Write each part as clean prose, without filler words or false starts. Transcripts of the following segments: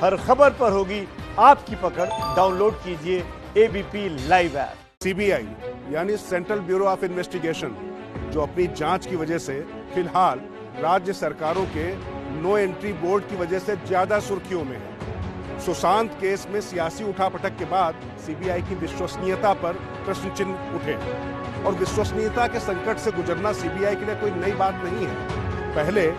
हर खबर पर होगी आपकी पकड़। डाउनलोड कीजिए एबीपी लाइव ऐप। सीबीआई यानी सेंट्रल ब्यूरो ऑफ इन्वेस्टिगेशन, जो अपनी जांच की वजह से फिलहाल राज्य सरकारों के नो एंट्री बोर्ड की वजह से ज्यादा सुर्खियों में है। सुशांत केस में सियासी उठापटक के बाद सीबीआई की विश्वसनीयता पर प्रश्न चिन्ह उठे और विश्वसनीयता के संकट से गुजरना सीबीआई के लिए कोई नई बात नहीं है। पहले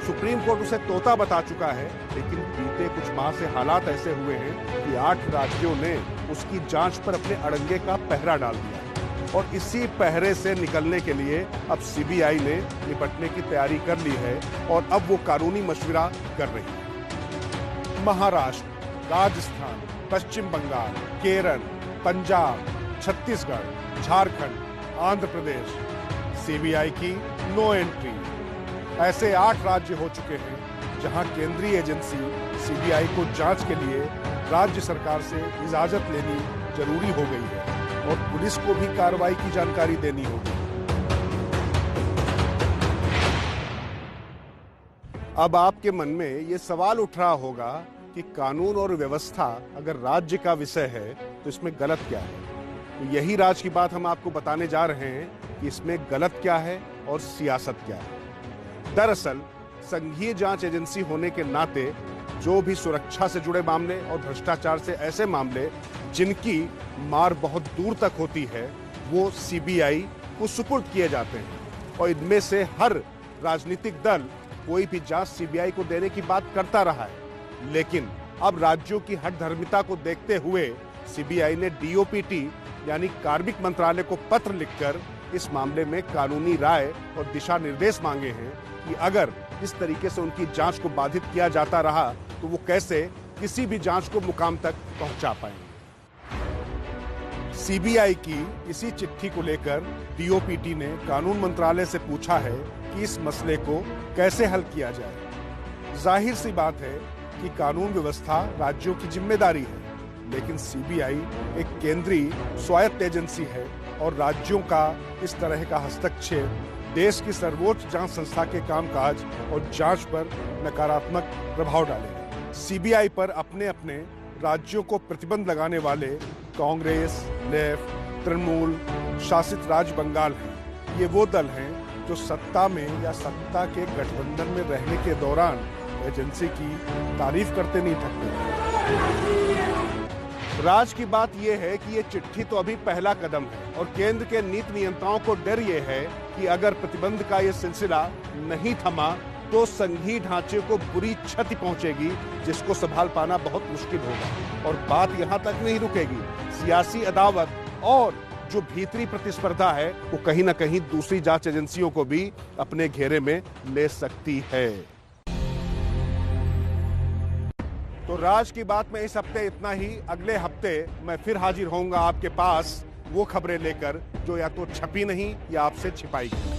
सुप्रीम कोर्ट उसे तोता बता चुका है, लेकिन बीते कुछ माह से हालात ऐसे हुए हैं कि 8 राज्यों ने उसकी जांच पर अपने अड़ंगे का पहरा डाल दिया है और इसी पहरे से निकलने के लिए अब सीबीआई ने निपटने की तैयारी कर ली है और अब वो कानूनी मशविरा कर रही है। महाराष्ट्र, राजस्थान, पश्चिम बंगाल, केरल, पंजाब, छत्तीसगढ़, झारखंड, आंध्र प्रदेश, सीबीआई की नो एंट्री। ऐसे 8 राज्य हो चुके हैं जहां केंद्रीय एजेंसी सीबीआई को जांच के लिए राज्य सरकार से इजाजत लेनी जरूरी हो गई है और पुलिस को भी कार्रवाई की जानकारी देनी होगी। अब आपके मन में ये सवाल उठ रहा होगा कि कानून और व्यवस्था अगर राज्य का विषय है तो इसमें गलत क्या है। तो यही राज की बात हम आपको बताने जा रहे हैं कि इसमें गलत क्या है और सियासत क्या है। दरअसल संघीय जांच एजेंसी होने के नाते जो भी सुरक्षा से जुड़े मामले और भ्रष्टाचार से ऐसे मामले जिनकी मार बहुत दूर तक होती है, वो सीबीआई को सुपुर्द किए जाते हैं और इनमें से हर राजनीतिक दल कोई भी जांच सीबीआई को देने की बात करता रहा है। लेकिन अब राज्यों की हठधर्मिता को देखते हुए सीबीआई ने डीओपीटी यानी कार्मिक मंत्रालय को पत्र लिखकर इस मामले में कानूनी राय और दिशा निर्देश मांगे हैं कि अगर इस तरीके से उनकी जांच को बाधित किया जाता रहा तो वो कैसे किसी भी जांच को मुकाम तक पहुंचा पाएंगे। सीबीआई की इसी चिट्ठी को लेकर डीओपीटी ने कानून मंत्रालय से पूछा है कि इस मसले को कैसे हल किया जाए। जाहिर सी बात है कि कानून व्यवस्था राज्यों की जिम्मेदारी है, लेकिन सीबीआई एक केंद्रीय स्वायत्त एजेंसी है और राज्यों का इस तरह का हस्तक्षेप देश की सर्वोच्च जांच संस्था के कामकाज और जांच पर नकारात्मक प्रभाव डालेगा। सीबीआई पर अपने अपने राज्यों को प्रतिबंध लगाने वाले कांग्रेस, लेफ्ट, तृणमूल शासित राज्य बंगाल हैं। ये वो दल हैं जो सत्ता में या सत्ता के गठबंधन में रहने के दौरान एजेंसी की तारीफ करते नहीं थकते। राज की बात यह है कि ये चिट्ठी तो अभी पहला कदम है और केंद्र के नीति नियंताओं को डर ये है कि अगर प्रतिबंध का ये सिलसिला नहीं थमा तो संघीय ढांचे को बुरी क्षति पहुंचेगी, जिसको संभाल पाना बहुत मुश्किल होगा। और बात यहां तक नहीं रुकेगी, सियासी अदावत और जो भीतरी प्रतिस्पर्धा है वो कहीं ना कहीं दूसरी जांच एजेंसियों को भी अपने घेरे में ले सकती है। तो राज की बात में इस हफ्ते इतना ही। अगले हफ्ते मैं फिर हाजिर होऊंगा आपके पास वो खबरें लेकर जो या तो छपी नहीं या आपसे छिपाई गई।